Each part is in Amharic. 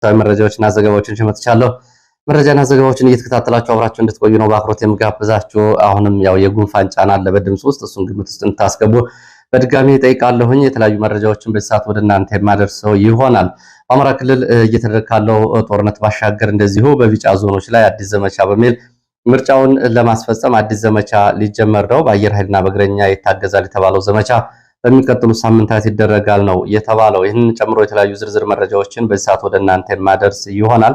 መረጃዎችና ዘገባዎችን ሸመጥቻለሁ። መረጃና ዘገባዎችን እየተከታተላችሁ አብራችሁ እንድትቆዩ ነው በአክብሮት የምጋብዛችሁ። አሁንም ያው የጉንፋን ጫና አለ በድምጽ ውስጥ፣ እሱን ግምት ውስጥ እንድታስገቡ በድጋሚ እጠይቃለሁኝ። የተለያዩ መረጃዎችን በዚህ ሰዓት ወደ እናንተ የማደርሰው ይሆናል። በአማራ ክልል እየተደረገ ካለው ጦርነት ባሻገር እንደዚሁ በቢጫ ዞኖች ላይ አዲስ ዘመቻ በሚል ምርጫውን ለማስፈጸም አዲስ ዘመቻ ሊጀመር ነው። በአየር ኃይልና በእግረኛ ይታገዛል የተባለው ዘመቻ በሚቀጥሉ ሳምንታት ይደረጋል ነው የተባለው። ይህንን ጨምሮ የተለያዩ ዝርዝር መረጃዎችን በዚህ ሰዓት ወደ እናንተ የማደርስ ይሆናል።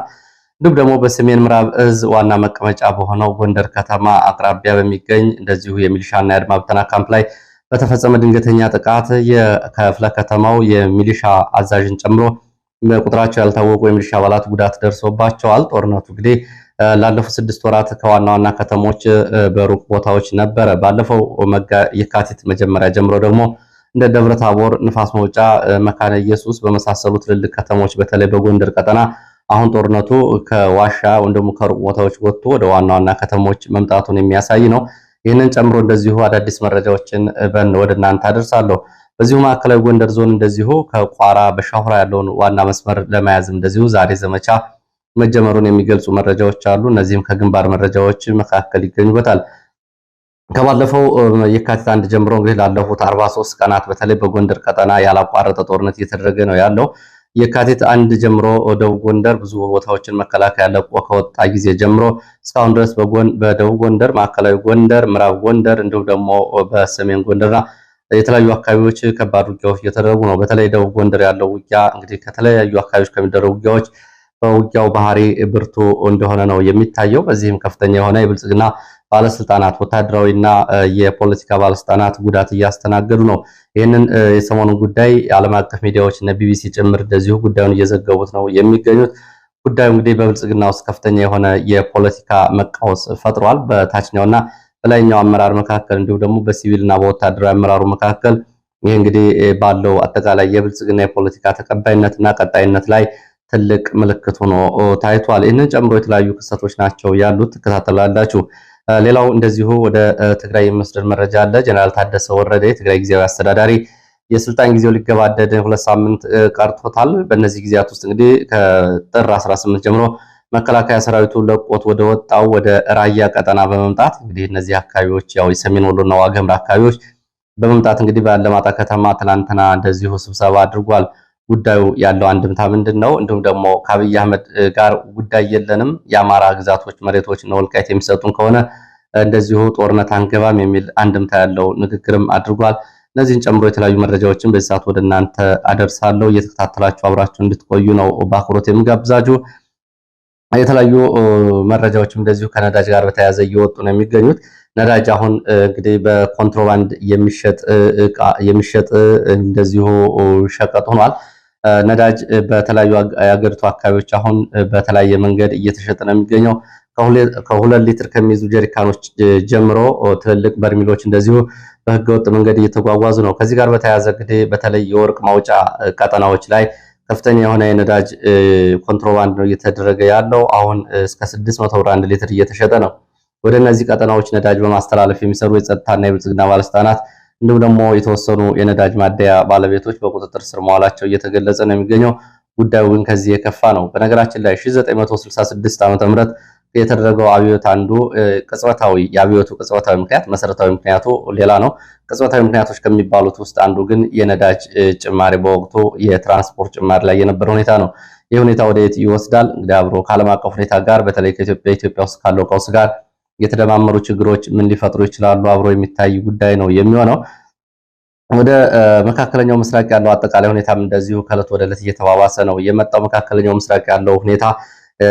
እንዲሁም ደግሞ በሰሜን ምዕራብ እዝ ዋና መቀመጫ በሆነው ጎንደር ከተማ አቅራቢያ በሚገኝ እንደዚሁ የሚሊሻና የአድማ ብተና ካምፕ ላይ በተፈጸመ ድንገተኛ ጥቃት የክፍለ ከተማው የሚሊሻ አዛዥን ጨምሮ ቁጥራቸው ያልታወቁ የሚሊሻ አባላት ጉዳት ደርሶባቸዋል። ጦርነቱ እንግዲህ ላለፉት 6 ወራት ከዋና ዋና ከተሞች በሩቅ ቦታዎች ነበረ። ባለፈው የካቲት መጀመሪያ ጀምሮ ደግሞ እንደ ደብረ ታቦር፣ ንፋስ መውጫ፣ መካነ ኢየሱስ በመሳሰሉ ትልልቅ ከተሞች በተለይ በጎንደር ቀጠና አሁን ጦርነቱ ከዋሻ ወይም ደግሞ ከሩቅ ቦታዎች ወጥቶ ወደ ዋና ዋና ከተሞች መምጣቱን የሚያሳይ ነው። ይህንን ጨምሮ እንደዚሁ አዳዲስ መረጃዎችን ወደ እናንተ አደርሳለሁ። በዚሁ ማዕከላዊ ጎንደር ዞን እንደዚሁ ከቋራ በሻሁራ ያለውን ዋና መስመር ለመያዝ እንደዚሁ ዛሬ ዘመቻ መጀመሩን የሚገልጹ መረጃዎች አሉ። እነዚህም ከግንባር መረጃዎች መካከል ይገኙበታል። ከባለፈው የካቲት 1 ጀምሮ እንግዲህ ላለፉት 43 ቀናት በተለይ በጎንደር ቀጠና ያላቋረጠ ጦርነት እየተደረገ ነው ያለው። የካቲት 1 ጀምሮ ደቡብ ጎንደር ብዙ ቦታዎችን መከላከያ ለቆ ከወጣ ጊዜ ጀምሮ እስካሁን ድረስ በደቡብ ጎንደር፣ ማዕከላዊ ጎንደር፣ ምዕራብ ጎንደር እንዲሁም ደግሞ በሰሜን ጎንደርና የተለያዩ አካባቢዎች ከባድ ውጊያዎች እየተደረጉ ነው። በተለይ ደቡብ ጎንደር ያለው ውጊያ እንግዲህ ከተለያዩ አካባቢዎች ከሚደረጉ ውጊያዎች በውጊያው ባህሪ ብርቱ እንደሆነ ነው የሚታየው። በዚህም ከፍተኛ የሆነ የብልጽግና ባለስልጣናት ወታደራዊና የፖለቲካ ባለስልጣናት ጉዳት እያስተናገዱ ነው። ይህንን የሰሞኑን ጉዳይ ዓለም አቀፍ ሚዲያዎች እና ቢቢሲ ጭምር እንደዚሁ ጉዳዩን እየዘገቡት ነው የሚገኙት። ጉዳዩ እንግዲህ በብልጽግና ውስጥ ከፍተኛ የሆነ የፖለቲካ መቃወስ ፈጥሯል። በታችኛውና በላይኛው አመራር መካከል እንዲሁም ደግሞ በሲቪልና በወታደራዊ አመራሩ መካከል ይህ እንግዲህ ባለው አጠቃላይ የብልጽግና የፖለቲካ ተቀባይነትና ቀጣይነት ላይ ትልቅ ምልክት ሆኖ ታይቷል። ይህንን ጨምሮ የተለያዩ ክስተቶች ናቸው ያሉት፣ ትከታተላላችሁ። ሌላው እንደዚሁ ወደ ትግራይ የሚወስደን መረጃ አለ። ጀነራል ታደሰ ወረደ የትግራይ ጊዜያዊ አስተዳዳሪ የስልጣን ጊዜው ሊገባደድ 2 ሳምንት ቀርቶታል። በእነዚህ ጊዜያት ውስጥ እንግዲህ ከጥር 18 ጀምሮ መከላከያ ሰራዊቱ ለቆት ወደ ወጣው ወደ ራያ ቀጠና በመምጣት እንግዲህ እነዚህ አካባቢዎች ያው የሰሜን ወሎና ዋግኽምራ አካባቢዎች በመምጣት እንግዲህ በአለማጣ ከተማ ትናንትና እንደዚሁ ስብሰባ አድርጓል። ጉዳዩ ያለው አንድምታ ምንድነው? እንዲሁም ደግሞ ከአብይ አህመድ ጋር ጉዳይ የለንም፣ የአማራ ግዛቶች መሬቶች ነው ወልቃይት የሚሰጡን ከሆነ እንደዚሁ ጦርነት አንገባም የሚል አንድምታ ያለው ንግግርም አድርጓል። እነዚህን ጨምሮ የተለያዩ መረጃዎችን በዚህ ሰዓት ወደ እናንተ አደርሳለሁ። እየተከታተላችሁ አብራችሁ እንድትቆዩ ነው በአክብሮት የምጋብዛችሁ። የተለያዩ መረጃዎችም እንደዚሁ ከነዳጅ ጋር በተያያዘ እየወጡ ነው የሚገኙት። ነዳጅ አሁን እንግዲህ በኮንትሮባንድ የሚሸጥ እንደዚሁ ሸቀጥ ሆኗል። ነዳጅ በተለያዩ የአገሪቱ አካባቢዎች አሁን በተለያየ መንገድ እየተሸጠ ነው የሚገኘው። ከ2 ሊትር ከሚይዙ ጀሪካኖች ጀምሮ ትልልቅ በርሚሎች እንደዚሁ በህገወጥ መንገድ እየተጓጓዙ ነው። ከዚህ ጋር በተያያዘ እንግዲህ በተለይ የወርቅ ማውጫ ቀጠናዎች ላይ ከፍተኛ የሆነ የነዳጅ ኮንትሮባንድ ነው እየተደረገ ያለው። አሁን እስከ 600 ብር 1 ሊትር እየተሸጠ ነው። ወደ እነዚህ ቀጠናዎች ነዳጅ በማስተላለፍ የሚሰሩ የጸጥታና የብልጽግና ባለስልጣናት እንዲሁም ደግሞ የተወሰኑ የነዳጅ ማደያ ባለቤቶች በቁጥጥር ስር መዋላቸው እየተገለጸ ነው የሚገኘው። ጉዳዩ ግን ከዚህ የከፋ ነው። በነገራችን ላይ 1966 ዓ.ም የተደረገው አብዮት አንዱ የአብዮቱ ቅጽበታዊ ምክንያት፣ መሰረታዊ ምክንያቱ ሌላ ነው። ቅጽበታዊ ምክንያቶች ከሚባሉት ውስጥ አንዱ ግን የነዳጅ ጭማሪ፣ በወቅቱ የትራንስፖርት ጭማሪ ላይ የነበረ ሁኔታ ነው። ይህ ሁኔታ ወደ የት ይወስዳል? እንግዲህ አብሮ ከዓለም አቀፍ ሁኔታ ጋር በተለይ ኢትዮጵያ ውስጥ ካለው ቀውስ ጋር የተደማመሩ ችግሮች ምን ሊፈጥሩ ይችላሉ? አብሮ የሚታይ ጉዳይ ነው የሚሆነው። ወደ መካከለኛው ምስራቅ ያለው አጠቃላይ ሁኔታም እንደዚሁ ከዕለት ወደ ዕለት እየተባባሰ ነው የመጣው። መካከለኛው ምስራቅ ያለው ሁኔታ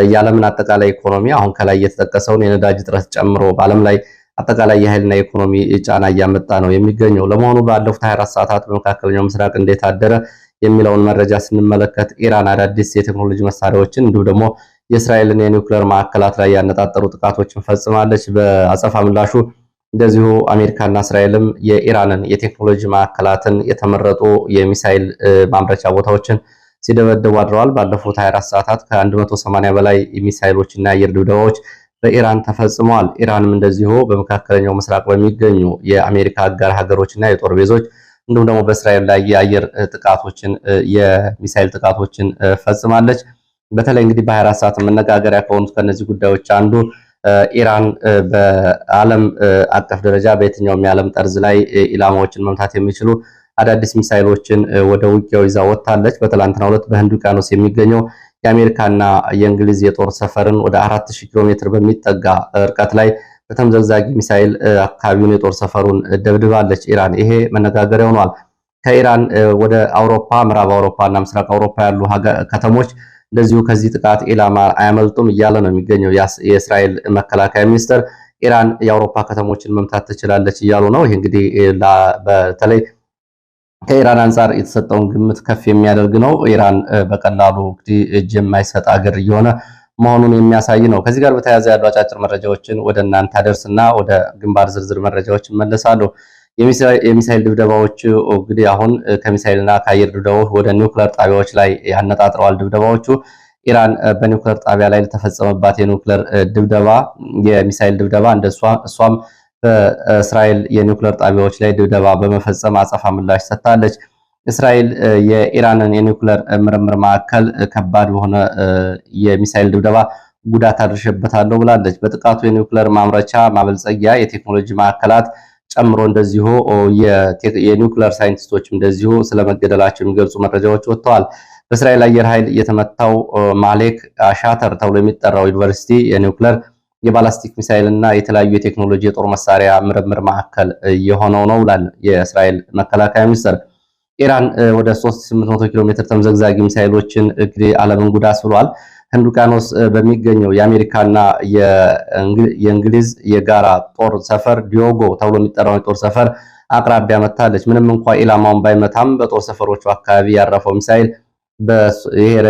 የዓለምን አጠቃላይ ኢኮኖሚ አሁን ከላይ የተጠቀሰውን የነዳጅ እጥረት ጨምሮ በዓለም ላይ አጠቃላይ የኃይልና የኢኮኖሚ ጫና እያመጣ ነው የሚገኘው። ለመሆኑ ባለፉት 24 ሰዓታት በመካከለኛው ምስራቅ እንዴት አደረ የሚለውን መረጃ ስንመለከት ኢራን አዳዲስ የቴክኖሎጂ መሳሪያዎችን እንዲሁም ደግሞ የእስራኤልን የኒውክሌር ማዕከላት ላይ ያነጣጠሩ ጥቃቶችን ፈጽማለች። በአጸፋ ምላሹ እንደዚሁ አሜሪካና እስራኤልም የኢራንን የቴክኖሎጂ ማዕከላትን የተመረጡ የሚሳኤል ማምረቻ ቦታዎችን ሲደበደቡ አድረዋል። ባለፉት 24 ሰዓታት ከ180 በላይ ሚሳኤሎችና የአየር ድብደባዎች በኢራን ተፈጽመዋል። ኢራንም እንደዚሁ በመካከለኛው ምስራቅ በሚገኙ የአሜሪካ አጋር ሀገሮችና የጦር ቤዞች እንዲሁም ደግሞ በእስራኤል ላይ የአየር ጥቃቶችን የሚሳኤል ጥቃቶችን ፈጽማለች። በተለይ እንግዲህ በ24 ሰዓት መነጋገሪያ ከሆኑት ከነዚህ ጉዳዮች አንዱ ኢራን በዓለም አቀፍ ደረጃ በየትኛውም የዓለም ጠርዝ ላይ ኢላማዎችን መምታት የሚችሉ አዳዲስ ሚሳይሎችን ወደ ውጊያው ይዛ ወጥታለች። በትላንትናው ዕለት በህንድ ውቅያኖስ የሚገኘው የአሜሪካና የእንግሊዝ የጦር ሰፈርን ወደ 4000 ኪሎ ሜትር በሚጠጋ ርቀት ላይ በተምዘግዛጊ ሚሳይል አካባቢውን የጦር ሰፈሩን ደብድባለች ኢራን። ይሄ መነጋገሪያ ሆኗል። ከኢራን ወደ አውሮፓ፣ ምዕራብ አውሮፓ እና ምስራቅ አውሮፓ ያሉ ከተሞች እንደዚሁ ከዚህ ጥቃት ኢላማ አያመልጡም እያለ ነው የሚገኘው የእስራኤል መከላከያ ሚኒስትር። ኢራን የአውሮፓ ከተሞችን መምታት ትችላለች እያሉ ነው። ይህ እንግዲህ በተለይ ከኢራን አንጻር የተሰጠውን ግምት ከፍ የሚያደርግ ነው። ኢራን በቀላሉ እንግዲህ እጅ የማይሰጥ አገር እየሆነ መሆኑን የሚያሳይ ነው። ከዚህ ጋር በተያያዘ ያሉ አጫጭር መረጃዎችን ወደ እናንተ አደርስና ወደ ግንባር ዝርዝር መረጃዎች እመለሳለሁ። የሚሳይል ድብደባዎች እንግዲህ አሁን ከሚሳይልና ከአየር ድብደባዎች ወደ ኒውክሌር ጣቢያዎች ላይ ያነጣጥረዋል። ድብደባዎቹ ኢራን በኒውክሌር ጣቢያ ላይ ለተፈጸመባት የኒውክሌር ድብደባ የሚሳይል ድብደባ እሷም በእስራኤል የኒውክሌር ጣቢያዎች ላይ ድብደባ በመፈጸም አጸፋ ምላሽ ሰጥታለች። እስራኤል የኢራንን የኒውክሌር ምርምር ማዕከል ከባድ በሆነ የሚሳይል ድብደባ ጉዳት አድርሼበታለሁ ብላለች። በጥቃቱ የኒውክሌር ማምረቻ ማበልጸጊያ የቴክኖሎጂ ማዕከላት ጨምሮ እንደዚሁ የኒውክሌር ሳይንቲስቶች እንደዚሁ ስለመገደላቸው የሚገልጹ መረጃዎች ወጥተዋል። በእስራኤል አየር ኃይል የተመታው ማሌክ ሻተር ተብሎ የሚጠራው ዩኒቨርሲቲ የኒውክሌር የባላስቲክ ሚሳይል እና የተለያዩ የቴክኖሎጂ የጦር መሳሪያ ምርምር ማዕከል የሆነው ነው ብሏል የእስራኤል መከላከያ ሚኒስቴር። ኢራን ወደ 3800 ኪሎ ሜትር ተምዘግዛጊ ሚሳይሎችን እንግዲህ ዓለምን ጉድ አስብሏል። ህንድ ውቅያኖስ በሚገኘው የአሜሪካና የእንግሊዝ የጋራ ጦር ሰፈር ዲዮጎ ተብሎ የሚጠራው የጦር ሰፈር አቅራቢያ መታለች። ምንም እንኳን ኢላማውን ባይመታም በጦር ሰፈሮቹ አካባቢ ያረፈው ሚሳይል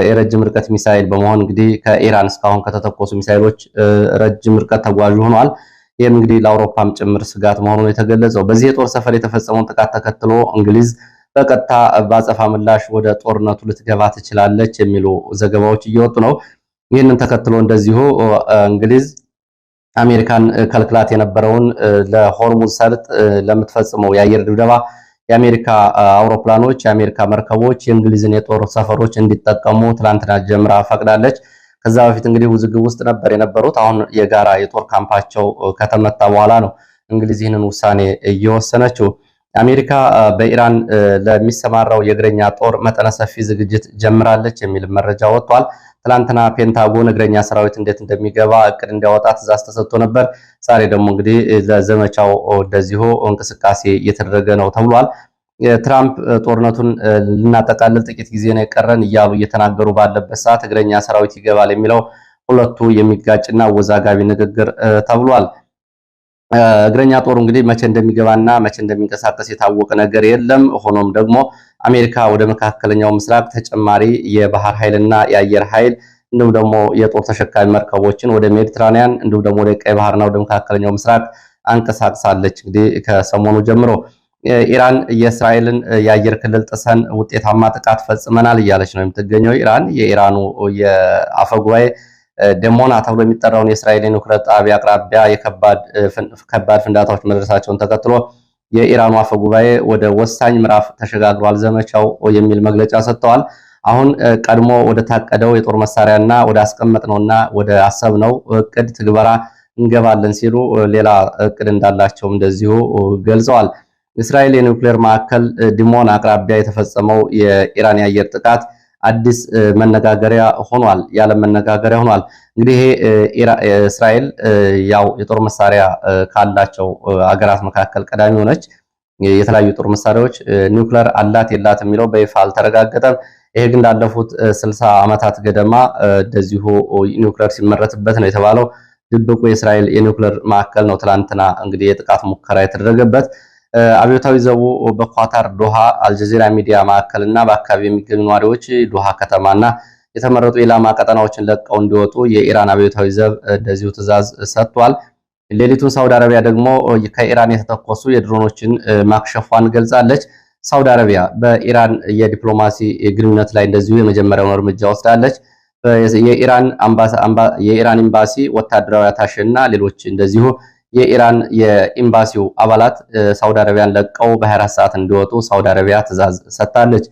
የረጅም ርቀት ሚሳይል በመሆን እንግዲህ ከኢራን እስካሁን ከተተኮሱ ሚሳይሎች ረጅም ርቀት ተጓዥ ሆኗል። ይህም እንግዲህ ለአውሮፓም ጭምር ስጋት መሆኑን የተገለጸው በዚህ የጦር ሰፈር የተፈጸመውን ጥቃት ተከትሎ እንግሊዝ በቀጥታ በአጸፋ ምላሽ ወደ ጦርነቱ ልትገባ ትችላለች የሚሉ ዘገባዎች እየወጡ ነው። ይህንን ተከትሎ እንደዚሁ እንግሊዝ አሜሪካን ከልክላት የነበረውን ለሆርሙዝ ሰርጥ ለምትፈጽመው የአየር ድብደባ የአሜሪካ አውሮፕላኖች፣ የአሜሪካ መርከቦች የእንግሊዝን የጦር ሰፈሮች እንዲጠቀሙ ትላንትና ጀምራ ፈቅዳለች። ከዛ በፊት እንግዲህ ውዝግብ ውስጥ ነበር የነበሩት። አሁን የጋራ የጦር ካምፓቸው ከተመታ በኋላ ነው እንግሊዝ ይህንን ውሳኔ እየወሰነችው። አሜሪካ በኢራን ለሚሰማራው የእግረኛ ጦር መጠነ ሰፊ ዝግጅት ጀምራለች የሚል መረጃ ወጥቷል። ትላንትና ፔንታጎን እግረኛ ሰራዊት እንዴት እንደሚገባ እቅድ እንዲያወጣ ትዕዛዝ ተሰጥቶ ነበር። ዛሬ ደግሞ እንግዲህ ለዘመቻው እንደዚሁ እንቅስቃሴ እየተደረገ ነው ተብሏል። ትራምፕ ጦርነቱን ልናጠቃልል ጥቂት ጊዜ ነው የቀረን እያሉ እየተናገሩ ባለበት ሰዓት እግረኛ ሰራዊት ይገባል የሚለው ሁለቱ የሚጋጭና አወዛጋቢ ንግግር ተብሏል። እግረኛ ጦሩ እንግዲህ መቼ እንደሚገባና መቼ እንደሚንቀሳቀስ የታወቀ ነገር የለም። ሆኖም ደግሞ አሜሪካ ወደ መካከለኛው ምስራቅ ተጨማሪ የባህር ኃይልና የአየር ኃይል እንዲሁም ደግሞ የጦር ተሸካሚ መርከቦችን ወደ ሜዲትራኒያን እንዲሁም ደግሞ ወደ ቀይ ባህርና ወደ መካከለኛው ምስራቅ አንቀሳቅሳለች። እንግዲህ ከሰሞኑ ጀምሮ ኢራን የእስራኤልን የአየር ክልል ጥሰን ውጤታማ ጥቃት ፈጽመናል እያለች ነው የምትገኘው። ኢራን የኢራኑ የአፈጉባኤ ደሞና ተብሎ የሚጠራውን የእስራኤል የኒውክሌር ጣቢያ አቅራቢያ ከባድ ፍንዳታዎች መድረሳቸውን ተከትሎ የኢራኑ አፈጉባኤ ወደ ወሳኝ ምዕራፍ ተሸጋግሯል ዘመቻው የሚል መግለጫ ሰጥተዋል። አሁን ቀድሞ ወደ ታቀደው የጦር መሳሪያና ወደ አስቀመጥነውና ወደ አሰብነው እቅድ ትግበራ እንገባለን ሲሉ ሌላ እቅድ እንዳላቸው እንደዚሁ ገልጸዋል። እስራኤል የኒውክሌር ማዕከል ዲሞና አቅራቢያ የተፈጸመው የኢራን የአየር ጥቃት አዲስ መነጋገሪያ ሆኗል። ያለም መነጋገሪያ ሆኗል። እንግዲህ እስራኤል ያው የጦር መሳሪያ ካላቸው አገራት መካከል ቀዳሚ ሆነች። የተለያዩ የጦር መሳሪያዎች ኒውክሌር አላት የላት የሚለው በይፋ አልተረጋገጠም። ይሄ ግን ላለፉት 60 ዓመታት ገደማ እንደዚሁ ኒውክሌር ሲመረትበት ነው የተባለው ድብቁ የእስራኤል የኒውክሌር ማዕከል ነው። ትላንትና እንግዲህ የጥቃት ሙከራ የተደረገበት አብዮታዊ ዘቡ በኳታር ዶሃ አልጀዚራ ሚዲያ ማዕከልና በአካባቢ የሚገኙ ነዋሪዎች ዶሃ ከተማና የተመረጡ ኢላማ ቀጠናዎችን ለቀው እንዲወጡ የኢራን አብዮታዊ ዘብ እንደዚሁ ትዕዛዝ ሰጥቷል። ሌሊቱን ሳውዲ አረቢያ ደግሞ ከኢራን የተተኮሱ የድሮኖችን ማክሸፏን ገልጻለች። ሳውዲ አረቢያ በኢራን የዲፕሎማሲ ግንኙነት ላይ እንደዚሁ የመጀመሪያውን እርምጃ ወስዳለች። የኢራን ኤምባሲ ወታደራዊ አታሼና ሌሎች እንደዚሁ የኢራን የኤምባሲው አባላት ሳውዲ አረቢያን ለቀው በ24 ሰዓት እንዲወጡ ሳውዲ አረቢያ ትዕዛዝ ሰጥታለች።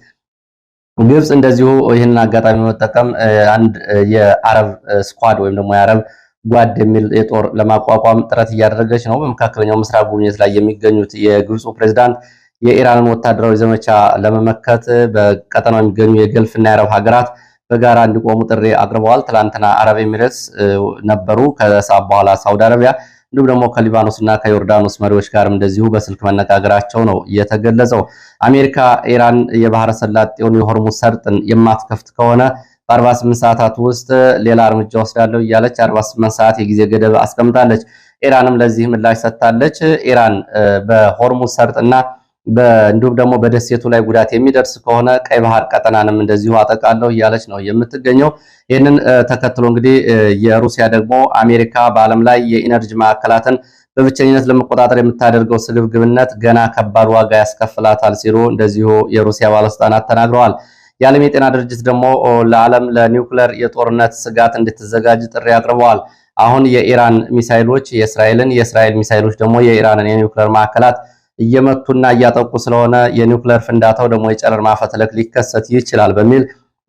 ግብጽ እንደዚሁ ይህንን አጋጣሚ መጠቀም አንድ የአረብ ስኳድ ወይም ደግሞ የአረብ ጓድ የሚል የጦር ለማቋቋም ጥረት እያደረገች ነው። በመካከለኛው ምስራቅ ጉብኝት ላይ የሚገኙት የግብፁ ፕሬዝዳንት የኢራንን ወታደራዊ ዘመቻ ለመመከት በቀጠናው የሚገኙ የገልፍና የአረብ ሀገራት በጋራ እንዲቆሙ ጥሪ አቅርበዋል። ትላንትና አረብ ኤሚሬትስ ነበሩ። ከሰዓት በኋላ ሳውዲ አረቢያ እንዲሁም ደግሞ ከሊባኖስ እና ከዮርዳኖስ መሪዎች ጋርም እንደዚሁ በስልክ መነጋገራቸው ነው የተገለጸው። አሜሪካ ኢራን የባህረ ሰላጤውን የሆርሙዝ ሰርጥን የማትከፍት ከሆነ በ48 ሰዓታት ውስጥ ሌላ እርምጃ ወስዳለሁ እያለች 48 ሰዓት የጊዜ ገደብ አስቀምጣለች። ኢራንም ለዚህ ምላሽ ሰጥታለች። ኢራን በሆርሙዝ ሰርጥና እንዲሁም ደግሞ በደሴቱ ላይ ጉዳት የሚደርስ ከሆነ ቀይ ባህር ቀጠናንም እንደዚሁ አጠቃለሁ እያለች ነው የምትገኘው። ይህንን ተከትሎ እንግዲህ የሩሲያ ደግሞ አሜሪካ በዓለም ላይ የኢነርጂ ማዕከላትን በብቸኝነት ለመቆጣጠር የምታደርገው ስግብግብነት ገና ከባድ ዋጋ ያስከፍላታል ሲሉ እንደዚሁ የሩሲያ ባለስልጣናት ተናግረዋል። የዓለም የጤና ድርጅት ደግሞ ለዓለም ለኒውክለር የጦርነት ስጋት እንድትዘጋጅ ጥሪ አቅርበዋል። አሁን የኢራን ሚሳይሎች የእስራኤል ሚሳይሎች ደግሞ የኢራንን የኒውክለር ማዕከላት እየመቱና እያጠቁ ስለሆነ የኒውክሌር ፍንዳታው ደግሞ የጨረር ማፈትለክ ሊከሰት ይችላል በሚል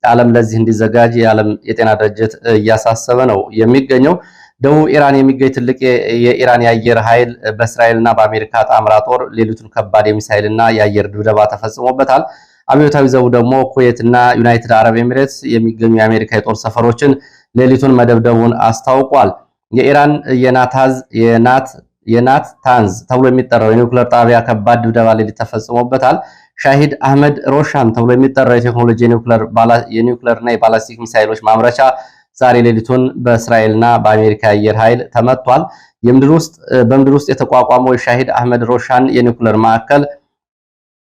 ዓለም ለዚህ እንዲዘጋጅ የዓለም የጤና ድርጅት እያሳሰበ ነው የሚገኘው። ደቡብ ኢራን የሚገኝ ትልቅ የኢራን የአየር ኃይል በእስራኤልና በአሜሪካ ጣምራ ጦር ሌሊቱን ከባድ የሚሳይልና የአየር ድብደባ ተፈጽሞበታል። አብዮታዊ ዘቡ ደግሞ ኩዌትና ዩናይትድ አረብ ኤሚሬትስ የሚገኙ የአሜሪካ የጦር ሰፈሮችን ሌሊቱን መደብደቡን አስታውቋል። የኢራን የናት ታንዝ ተብሎ የሚጠራው የኒውክሌር ጣቢያ ከባድ ድብደባ ሌሊት ተፈጽሞበታል። ሻሂድ አህመድ ሮሻን ተብሎ የሚጠራው የቴክኖሎጂ የኒውክሌርና የባላስቲክ ሚሳይሎች ማምረቻ ዛሬ ሌሊቱን በእስራኤልና በአሜሪካ አየር ኃይል ተመቷል። በምድር ውስጥ የተቋቋመው የሻሂድ አህመድ ሮሻን የኒውክሌር ማዕከል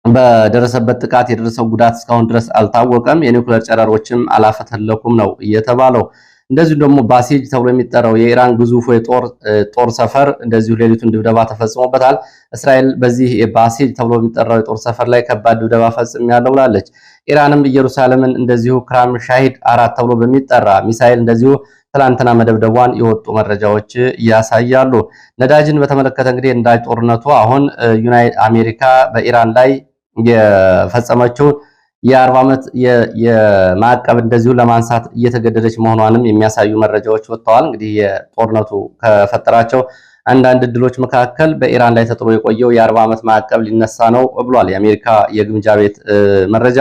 በደረሰበት ጥቃት የደረሰው ጉዳት እስካሁን ድረስ አልታወቀም። የኒውክሌር ጨረሮችም አላፈተለኩም ነው የተባለው። እንደዚሁ ደግሞ ባሲጅ ተብሎ የሚጠራው የኢራን ግዙፉ የጦር ሰፈር እንደዚሁ ሌሊቱን ድብደባ ተፈጽሞበታል። እስራኤል በዚህ ባሲጅ ተብሎ የሚጠራው የጦር ሰፈር ላይ ከባድ ድብደባ ፈጽሜያለሁ ብላለች። ኢራንም ኢየሩሳሌምን እንደዚሁ ክራም ሻሂድ 4 ተብሎ በሚጠራ ሚሳኤል እንደዚሁ ትላንትና መደብደቧን የወጡ መረጃዎች ያሳያሉ። ነዳጅን በተመለከተ እንግዲህ ነዳጅ ጦርነቱ አሁን አሜሪካ በኢራን ላይ የፈጸመችው የ40 ዓመት የማዕቀብ እንደዚሁ ለማንሳት እየተገደደች መሆኗንም የሚያሳዩ መረጃዎች ወጥተዋል። እንግዲህ የጦርነቱ ከፈጠራቸው አንዳንድ እድሎች መካከል በኢራን ላይ ተጥሎ የቆየው የ40 ዓመት ማዕቀብ ሊነሳ ነው ብሏል የአሜሪካ የግምጃ ቤት መረጃ።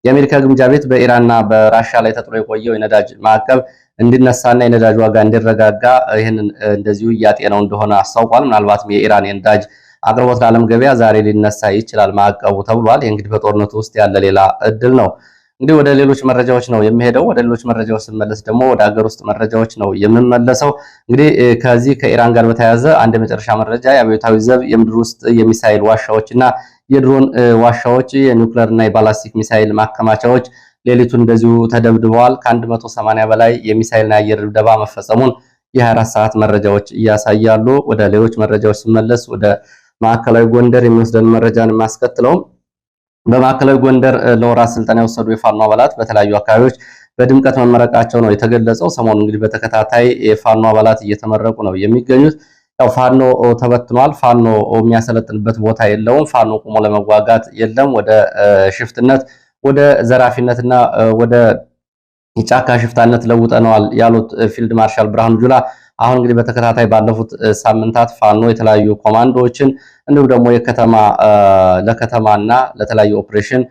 የአሜሪካ ግምጃ ቤት በኢራንና በራሻ ላይ ተጥሎ የቆየው የነዳጅ ማዕቀብ እንዲነሳና የነዳጅ ዋጋ እንዲረጋጋ ይህንን እንደዚሁ እያጤነው እንደሆነ አስታውቋል። ምናልባትም የኢራን የነዳጅ አቅርቦት ለዓለም ገበያ ዛሬ ሊነሳ ይችላል ማዕቀቡ ተብሏል። ይህ እንግዲህ በጦርነቱ ውስጥ ያለ ሌላ እድል ነው። እንግዲህ ወደ ሌሎች መረጃዎች ነው የሚሄደው። ወደ ሌሎች መረጃዎች ስንመለስ ደግሞ ወደ ሀገር ውስጥ መረጃዎች ነው የምንመለሰው። እንግዲህ ከዚህ ከኢራን ጋር በተያያዘ አንድ የመጨረሻ መረጃ የአብዮታዊ ዘብ የምድር ውስጥ የሚሳይል ዋሻዎችና የድሮን ዋሻዎች የኒውክሌር እና የባላስቲክ ሚሳይል ማከማቻዎች ሌሊቱን እንደዚሁ ተደብድበዋል። ከ180 በላይ የሚሳይልና የአየር ድብደባ መፈጸሙን የ24 ሰዓት መረጃዎች እያሳያሉ። ወደ ሌሎች መረጃዎች ስንመለስ ወደ ማዕከላዊ ጎንደር የሚወስደን መረጃን የማስከትለው በማዕከላዊ ጎንደር ለወራት ስልጠና የወሰዱ የፋኖ አባላት በተለያዩ አካባቢዎች በድምቀት መመረቃቸው ነው የተገለጸው። ሰሞኑ እንግዲህ በተከታታይ የፋኖ አባላት እየተመረቁ ነው የሚገኙት። ያው ፋኖ ተበትኗል። ፋኖ የሚያሰለጥንበት ቦታ የለውም። ፋኖ ቆሞ ለመዋጋት የለም። ወደ ሽፍትነት፣ ወደ ዘራፊነትና ወደ የጫካ ሽፍታነት ለውጠነዋል ያሉት ፊልድ ማርሻል ብርሃኑ ጁላ አሁን እንግዲህ በተከታታይ ባለፉት ሳምንታት ፋኖ የተለያዩ ኮማንዶዎችን እንዲሁም ደግሞ ለከተማና ለተለያዩ ኦፕሬሽን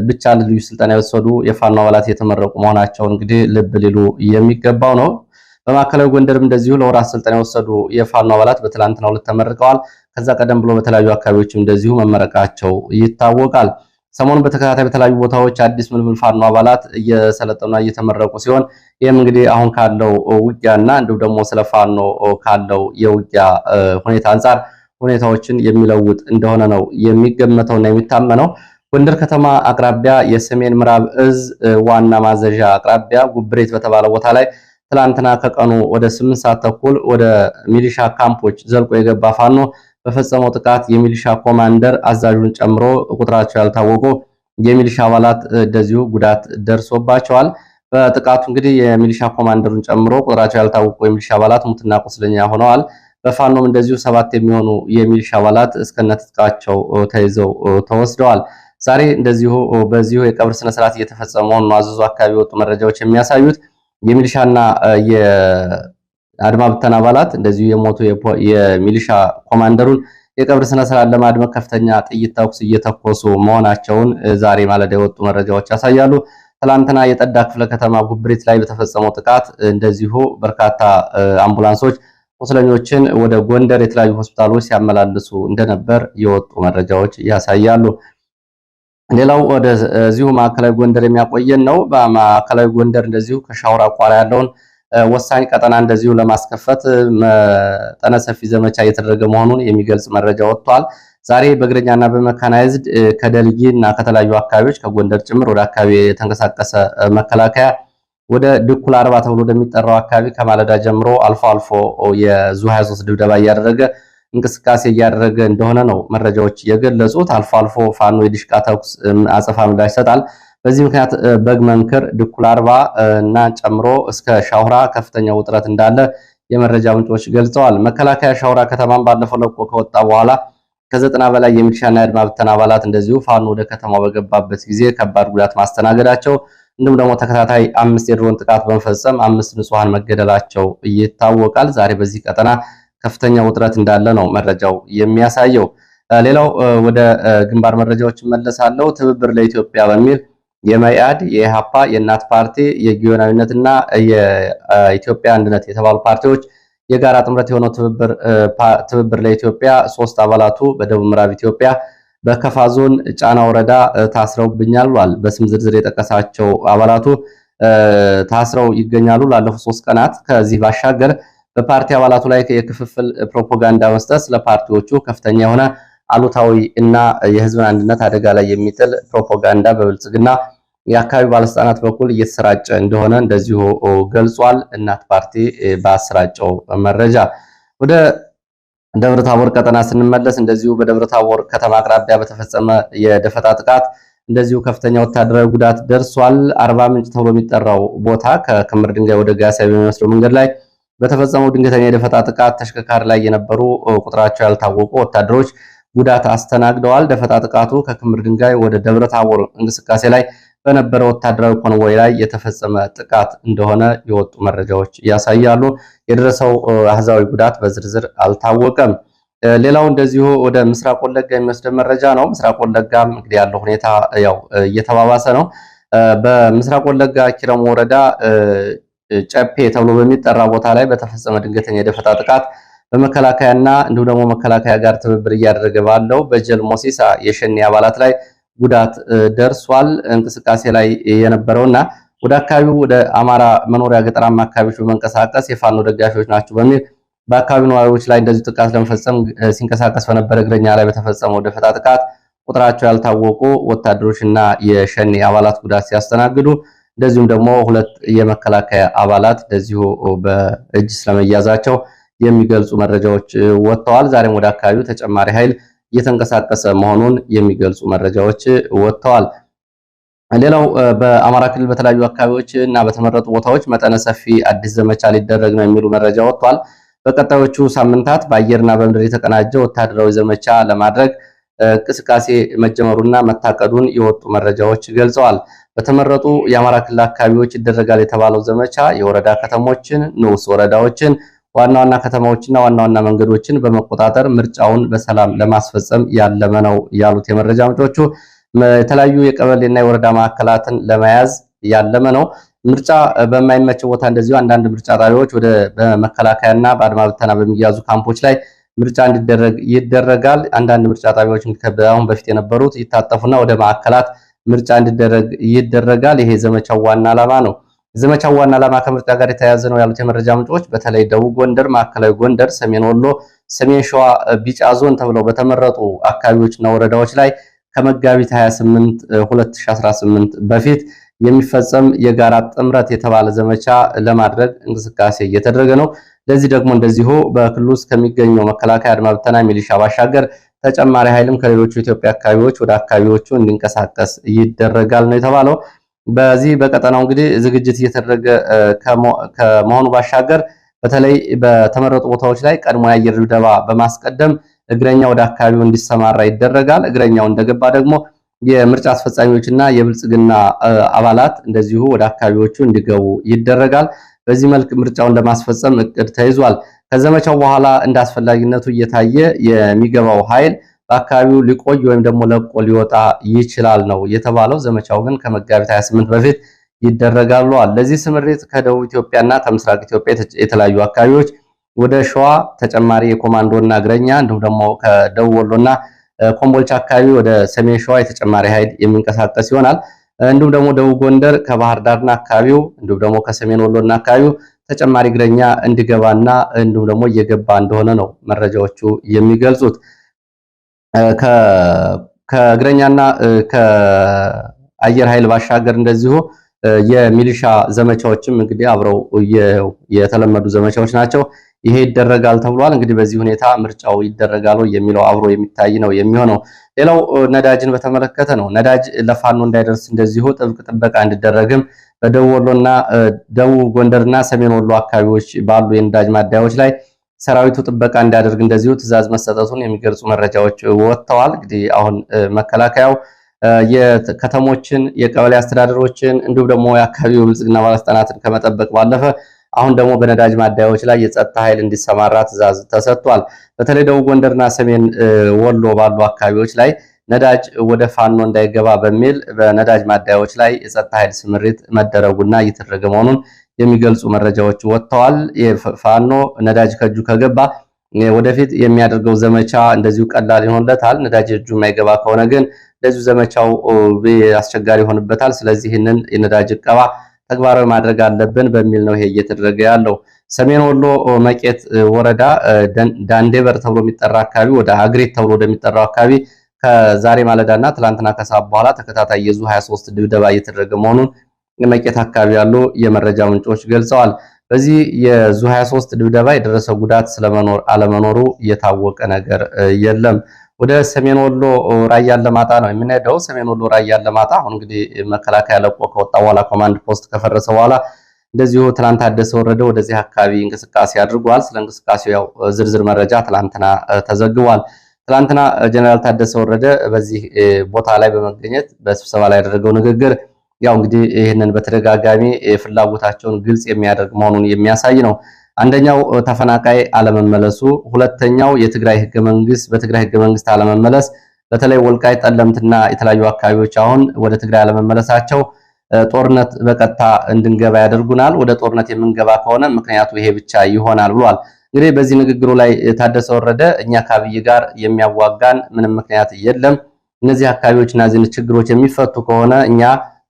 ብቻ ልዩ ስልጠና የወሰዱ የፋኖ አባላት የተመረቁ መሆናቸውን እንግዲህ ልብ ሊሉ የሚገባው ነው። በማዕከላዊ ጎንደርም እንደዚሁ ለወራት ስልጠና የወሰዱ የፋኖ አባላት በትላንትናው ዕለት ተመርቀዋል። ከዛ ቀደም ብሎ በተለያዩ አካባቢዎችም እንደዚሁ መመረቃቸው ይታወቃል። ሰሞኑን በተከታታይ በተለያዩ ቦታዎች አዲስ ምልምል ፋኖ አባላት እየሰለጠኑና እየተመረቁ ሲሆን ይህም እንግዲህ አሁን ካለው ውጊያና እንዲሁም ደግሞ ስለ ፋኖ ካለው የውጊያ ሁኔታ አንጻር ሁኔታዎችን የሚለውጥ እንደሆነ ነው የሚገመተውና የሚታመነው። ጎንደር ከተማ አቅራቢያ የሰሜን ምዕራብ እዝ ዋና ማዘዣ አቅራቢያ ጉብሬት በተባለ ቦታ ላይ ትላንትና ከቀኑ ወደ 8 ሰዓት ተኩል ወደ ሚሊሻ ካምፖች ዘልቆ የገባ ፋኖ በፈጸመው ጥቃት የሚሊሻ ኮማንደር አዛዡን ጨምሮ ቁጥራቸው ያልታወቁ የሚሊሻ አባላት እንደዚሁ ጉዳት ደርሶባቸዋል። በጥቃቱ እንግዲህ የሚሊሻ ኮማንደሩን ጨምሮ ቁጥራቸው ያልታወቁ የሚሊሻ አባላት ሙትና ቁስለኛ ሆነዋል። በፋኖም እንደዚሁ 7 የሚሆኑ የሚሊሻ አባላት እስከነትጥቃቸው ተይዘው ተወስደዋል። ዛሬ እንደዚሁ በዚሁ የቀብር ስነ ስርዓት እየተፈጸመ መሆኑን አዘዞ አካባቢ የወጡ መረጃዎች የሚያሳዩት የሚሊሻና የአድማ ብተና አባላት እንደዚሁ የሞቱ የሚሊሻ ኮማንደሩን የቀብር ስነ ስርዓት ለማድመቅ ከፍተኛ ጥይት ተኩስ እየተኮሱ መሆናቸውን ዛሬ ማለዳ የወጡ መረጃዎች ያሳያሉ። ትላንትና የጠዳ ክፍለ ከተማ ጉብሪት ላይ በተፈጸመው ጥቃት እንደዚሁ በርካታ አምቡላንሶች ቁስለኞችን ወደ ጎንደር የተለያዩ ሆስፒታሎች ሲያመላልሱ እንደነበር የወጡ መረጃዎች ያሳያሉ። ሌላው ወደዚሁ ማዕከላዊ ጎንደር የሚያቆየን ነው። በማዕከላዊ ጎንደር እንደዚሁ ከሻውራ ቋራ ያለውን ወሳኝ ቀጠና እንደዚሁ ለማስከፈት መጠነ ሰፊ ዘመቻ እየተደረገ መሆኑን የሚገልጽ መረጃ ወጥቷል። ዛሬ በእግረኛና በመካናይዝድ ከደልጊ እና ከተለያዩ አካባቢዎች ከጎንደር ጭምር ወደ አካባቢ የተንቀሳቀሰ መከላከያ ወደ ድኩል አርባ ተብሎ ወደሚጠራው አካባቢ ከማለዳ ጀምሮ አልፎ አልፎ የዙ 23 ድብደባ እያደረገ እንቅስቃሴ እያደረገ እንደሆነ ነው መረጃዎች የገለጹት። አልፎ አልፎ ፋኖ የዲሽቃ ተኩስ አጸፋ ምላሽ ይሰጣል። በዚህ ምክንያት በግመንክር ድኩል አርባ እና ጨምሮ እስከ ሻውራ ከፍተኛ ውጥረት እንዳለ የመረጃ ምንጮች ገልጸዋል። መከላከያ ሻውራ ከተማን ባለፈው ለቆ ከወጣ በኋላ ከ90 በላይ የሚሊሻና የአድማ ብተና አባላት እንደዚሁ ፋኖ ወደ ከተማው በገባበት ጊዜ ከባድ ጉዳት ማስተናገዳቸው እንዲሁም ደግሞ ተከታታይ 5 የድሮን ጥቃት በመፈጸም 5 ንጹሃን መገደላቸው ይታወቃል። ዛሬ በዚህ ቀጠና ከፍተኛ ውጥረት እንዳለ ነው መረጃው የሚያሳየው። ሌላው ወደ ግንባር መረጃዎች መለሳለሁ። ትብብር ለኢትዮጵያ በሚል የመኢአድ፣ የኢሃፓ፣ የእናት ፓርቲ፣ የጊዮናዊነትና የኢትዮጵያ አንድነት የተባሉ ፓርቲዎች የጋራ ጥምረት የሆነው ትብብር ለኢትዮጵያ 3 አባላቱ በደቡብ ምዕራብ ኢትዮጵያ በከፋ ዞን ጫና ወረዳ ታስረውብኛል ብሏል። በስም ዝርዝር የጠቀሳቸው አባላቱ ታስረው ይገኛሉ ላለፉት 3 ቀናት። ከዚህ ባሻገር በፓርቲ አባላቱ ላይ የክፍፍል ፕሮፓጋንዳ መስጠት ስለ ፓርቲዎቹ ከፍተኛ የሆነ አሉታዊ እና የህዝብን አንድነት አደጋ ላይ የሚጥል ፕሮፓጋንዳ በብልጽግና የአካባቢ ባለስልጣናት በኩል እየተሰራጨ እንደሆነ እንደዚሁ ገልጿል። እናት ፓርቲ ባሰራጨው መረጃ ወደ ደብረታቦር ቀጠና ስንመለስ እንደዚሁ በደብረታቦር ከተማ አቅራቢያ በተፈጸመ የደፈጣ ጥቃት እንደዚሁ ከፍተኛ ወታደራዊ ጉዳት ደርሷል። አርባ ምንጭ ተብሎ የሚጠራው ቦታ ከክምር ድንጋይ ወደ ጋሳ በሚወስደው መንገድ ላይ በተፈጸመው ድንገተኛ የደፈጣ ጥቃት ተሽከርካሪ ላይ የነበሩ ቁጥራቸው ያልታወቁ ወታደሮች ጉዳት አስተናግደዋል። ደፈጣ ጥቃቱ ከክምር ድንጋይ ወደ ደብረታቦር እንቅስቃሴ ላይ በነበረ ወታደራዊ ኮንቮይ ላይ የተፈጸመ ጥቃት እንደሆነ የወጡ መረጃዎች ያሳያሉ። የደረሰው አህዛዊ ጉዳት በዝርዝር አልታወቀም። ሌላው እንደዚሁ ወደ ምስራቅ ወለጋ የሚወስደን መረጃ ነው። ምስራቅ ወለጋም እንግዲህ ያለው ሁኔታ ያው እየተባባሰ ነው። በምስራቅ ወለጋ ኪረሙ ወረዳ ጨፔ ተብሎ በሚጠራ ቦታ ላይ በተፈጸመ ድንገተኛ የደፈጣ ጥቃት በመከላከያና እንዲሁም ደግሞ መከላከያ ጋር ትብብር እያደረገ ባለው በጀል ሞሲሳ የሸኔ አባላት ላይ ጉዳት ደርሷል። እንቅስቃሴ ላይ የነበረውና ወደ አካባቢው ወደ አማራ መኖሪያ ገጠራማ አካባቢዎች በመንቀሳቀስ የፋኖ ደጋፊዎች ናቸው በሚል በአካባቢው ነዋሪዎች ላይ እንደዚህ ጥቃት ለመፈጸም ሲንቀሳቀስ በነበረ እግረኛ ላይ በተፈጸመው ደፈጣ ጥቃት ቁጥራቸው ያልታወቁ ወታደሮችና የሸኔ አባላት ጉዳት ሲያስተናግዱ እንደዚሁም ደግሞ 2 የመከላከያ አባላት እንደዚሁ በእጅ ስለመያዛቸው የሚገልጹ መረጃዎች ወጥተዋል። ዛሬም ወደ አካባቢው ተጨማሪ ኃይል እየተንቀሳቀሰ መሆኑን የሚገልጹ መረጃዎች ወጥተዋል። ሌላው በአማራ ክልል በተለያዩ አካባቢዎች እና በተመረጡ ቦታዎች መጠነ ሰፊ አዲስ ዘመቻ ሊደረግ ነው የሚሉ መረጃ ወጥቷል። በቀጣዮቹ ሳምንታት በአየርና በምድር የተቀናጀ ወታደራዊ ዘመቻ ለማድረግ እንቅስቃሴ መጀመሩና መታቀዱን የወጡ መረጃዎች ገልጸዋል። በተመረጡ የአማራ ክልል አካባቢዎች ይደረጋል የተባለው ዘመቻ የወረዳ ከተሞችን፣ ንዑስ ወረዳዎችን፣ ዋና ዋና ከተማዎችና ዋና ዋና መንገዶችን በመቆጣጠር ምርጫውን በሰላም ለማስፈጸም ያለመ ነው ያሉት የመረጃ ምንጮቹ የተለያዩ የቀበሌና የወረዳ ማዕከላትን ለመያዝ ያለመ ነው። ምርጫ በማይመቸው ቦታ እንደዚሁ አንዳንድ ምርጫ ጣቢያዎች ወደ በመከላከያና በአድማ ብተና በሚያዙ ካምፖች ላይ ምርጫ እንዲደረግ ይደረጋል። አንዳንድ ምርጫ ጣቢያዎች አሁን በፊት የነበሩት ይታጠፉና ወደ ማዕከላት ምርጫ እንዲደረግ ይደረጋል። ይሄ ዘመቻው ዋና ዓላማ ነው። ዘመቻው ዋና ዓላማ ከምርጫ ጋር የተያያዘ ነው ያሉት የመረጃ ምንጮች በተለይ ደቡብ ጎንደር፣ ማዕከላዊ ጎንደር፣ ሰሜን ወሎ፣ ሰሜን ሸዋ፣ ቢጫ ዞን ተብለው በተመረጡ አካባቢዎችና ወረዳዎች ላይ ከመጋቢት 28 2018 በፊት የሚፈጸም የጋራ ጥምረት የተባለ ዘመቻ ለማድረግ እንቅስቃሴ እየተደረገ ነው። ለዚህ ደግሞ እንደዚሁ በክልሉ ውስጥ ከሚገኘው መከላከያ፣ አድማ ብተና፣ ሚሊሻ ባሻገር ተጨማሪ ኃይልም ከሌሎቹ የኢትዮጵያ አካባቢዎች ወደ አካባቢዎቹ እንዲንቀሳቀስ ይደረጋል ነው የተባለው። በዚህ በቀጠናው እንግዲህ ዝግጅት እየተደረገ ከመሆኑ ባሻገር በተለይ በተመረጡ ቦታዎች ላይ ቀድሞ የአየር ድብደባ በማስቀደም እግረኛ ወደ አካባቢው እንዲሰማራ ይደረጋል። እግረኛው እንደገባ ደግሞ የምርጫ አስፈጻሚዎችና የብልጽግና አባላት እንደዚሁ ወደ አካባቢዎቹ እንዲገቡ ይደረጋል። በዚህ መልክ ምርጫውን ለማስፈጸም እቅድ ተይዟል። ከዘመቻው በኋላ እንደ አስፈላጊነቱ እየታየ የሚገባው ኃይል በአካባቢው ሊቆይ ወይም ደግሞ ለቆ ሊወጣ ይችላል ነው የተባለው። ዘመቻው ግን ከመጋቢት 28 በፊት ይደረጋል ብለዋል። ለዚህ ስምሪት ከደቡብ ኢትዮጵያና ከምስራቅ ኢትዮጵያ የተለያዩ አካባቢዎች ወደ ሸዋ ተጨማሪ የኮማንዶና እግረኛ እንዲሁም ደግሞ ከደቡብ ወሎና ኮምቦልቻ አካባቢ ወደ ሰሜን ሸዋ የተጨማሪ ኃይል የሚንቀሳቀስ ይሆናል። እንዲሁም ደግሞ ደቡብ ጎንደር ከባህር ዳርና አካባቢው እንዲሁም ደግሞ ከሰሜን ወሎና አካባቢው ተጨማሪ እግረኛ እንዲገባና እንዲሁም ደግሞ እየገባ እንደሆነ ነው መረጃዎቹ የሚገልጹት። ከእግረኛና ከአየር ኃይል ባሻገር እንደዚሁ የሚሊሻ ዘመቻዎችም እንግዲህ አብረው የተለመዱ ዘመቻዎች ናቸው። ይሄ ይደረጋል ተብሏል። እንግዲህ በዚህ ሁኔታ ምርጫው ይደረጋል የሚለው አብሮ የሚታይ ነው የሚሆነው። ሌላው ነዳጅን በተመለከተ ነው። ነዳጅ ለፋኖ እንዳይደርስ እንደዚሁ ጥብቅ ጥበቃ እንዲደረግም በደቡብ ወሎና ደቡብ ጎንደርና ሰሜን ወሎ አካባቢዎች ባሉ የነዳጅ ማደያዎች ላይ ሰራዊቱ ጥበቃ እንዲያደርግ እንደዚሁ ትዕዛዝ መሰጠቱን የሚገልጹ መረጃዎች ወጥተዋል። እንግዲህ አሁን መከላከያው የከተሞችን የቀበሌ አስተዳደሮችን እንዲሁም ደግሞ የአካባቢው ብልጽግና ባለስልጣናትን ከመጠበቅ ባለፈ አሁን ደግሞ በነዳጅ ማደያዎች ላይ የጸጥታ ኃይል እንዲሰማራ ትዕዛዝ ተሰጥቷል። በተለይ ደቡብ ጎንደርና ሰሜን ወሎ ባሉ አካባቢዎች ላይ ነዳጅ ወደ ፋኖ እንዳይገባ በሚል በነዳጅ ማደያዎች ላይ የጸጥታ ኃይል ስምሪት መደረጉና እየተደረገ መሆኑን የሚገልጹ መረጃዎች ወጥተዋል። ፋኖ ነዳጅ ከእጁ ከገባ ወደፊት የሚያደርገው ዘመቻ እንደዚሁ ቀላል ይሆንለታል። ነዳጅ እጁ የማይገባ ከሆነ ግን እንደዚሁ ዘመቻው አስቸጋሪ ይሆንበታል። ስለዚህ ይህንን የነዳጅ እቀባ ተግባራዊ ማድረግ አለብን በሚል ነው ይሄ እየተደረገ ያለው። ሰሜን ወሎ መቄት ወረዳ ዳንዴበር ተብሎ የሚጠራ አካባቢ ወደ አግሬት ተብሎ ወደሚጠራው አካባቢ ከዛሬ ማለዳና ትላንትና ከሰዓት በኋላ ተከታታይ የዙ 23 ድብደባ እየተደረገ መሆኑን የመቄት አካባቢ ያሉ የመረጃ ምንጮች ገልጸዋል። በዚህ የዙ 23 ድብደባ የደረሰ ጉዳት ስለመኖር አለመኖሩ የታወቀ ነገር የለም። ወደ ሰሜን ወሎ ራያ አላማጣ ነው የምንሄደው። ሰሜን ወሎ ራያ አላማጣ አሁን እንግዲህ መከላከያ ለቆ ከወጣ በኋላ ኮማንድ ፖስት ከፈረሰ በኋላ እንደዚሁ ትላንት ታደሰ ወረደ ወደዚህ አካባቢ እንቅስቃሴ አድርጓል። ስለ እንቅስቃሴው ያው ዝርዝር መረጃ ትላንትና ተዘግቧል። ትላንትና ጀነራል ታደሰ ወረደ በዚህ ቦታ ላይ በመገኘት በስብሰባ ላይ ያደረገው ንግግር ያው እንግዲህ ይህንን በተደጋጋሚ ፍላጎታቸውን ግልጽ የሚያደርግ መሆኑን የሚያሳይ ነው። አንደኛው ተፈናቃይ አለመመለሱ፣ ሁለተኛው የትግራይ ህገ መንግስት በትግራይ ህገ መንግስት አለመመለስ፣ በተለይ ወልቃይት ጠለምትና የተለያዩ አካባቢዎች አሁን ወደ ትግራይ አለመመለሳቸው ጦርነት በቀጥታ እንድንገባ ያደርጉናል። ወደ ጦርነት የምንገባ ከሆነ ምክንያቱ ይሄ ብቻ ይሆናል ብሏል። እንግዲህ በዚህ ንግግሩ ላይ ታደሰ ወረደ እኛ ከአብይ ጋር የሚያዋጋን ምንም ምክንያት የለም፣ እነዚህ አካባቢዎችና እነዚህ ችግሮች የሚፈቱ ከሆነ እኛ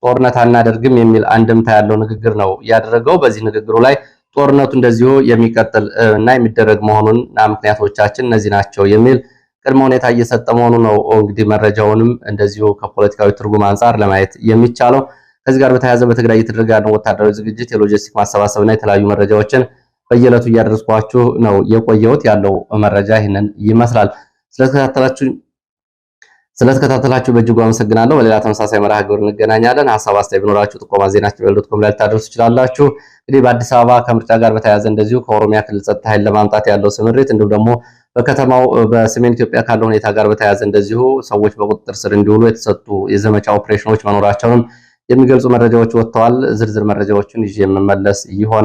ጦርነት አናደርግም የሚል አንድምታ ያለው ንግግር ነው ያደረገው። በዚህ ንግግሩ ላይ ጦርነቱ እንደዚሁ የሚቀጥል እና የሚደረግ መሆኑንና ምክንያቶቻችን እነዚህ ናቸው የሚል ቅድመ ሁኔታ እየሰጠ መሆኑ ነው እንግዲህ መረጃውንም እንደዚሁ ከፖለቲካዊ ትርጉም አንጻር ለማየት የሚቻለው። ከዚህ ጋር በተያያዘ በትግራይ እየተደረገ ያለው ወታደራዊ ዝግጅት፣ የሎጂስቲክ ማሰባሰብና የተለያዩ መረጃዎችን በየዕለቱ እያደረስኳችሁ ነው የቆየሁት። ያለው መረጃ ይህንን ይመስላል። ስለተከታተላችሁ በእጅጉ አመሰግናለሁ። በሌላ ተመሳሳይ መርሃ ግብር እንገናኛለን። ሀሳብ አስተያየት ቢኖራችሁ ጥቆማ ዜናችን@gmail.com ላይ ልታደርሱ ትችላላችሁ። እንግዲህ በአዲስ አበባ ከምርጫ ጋር በተያያዘ እንደዚሁ ከኦሮሚያ ክልል ጸጥታ ኃይል ለማምጣት ያለው ስምሪት እንዲሁም ደግሞ በከተማው በሰሜን ኢትዮጵያ ካለው ሁኔታ ጋር በተያያዘ እንደዚሁ ሰዎች በቁጥጥር ስር እንዲውሉ የተሰጡ የዘመቻ ኦፕሬሽኖች መኖራቸውንም የሚገልጹ መረጃዎች ወጥተዋል። ዝርዝር መረጃዎችን ይዤ የምመለስ ይሆናል።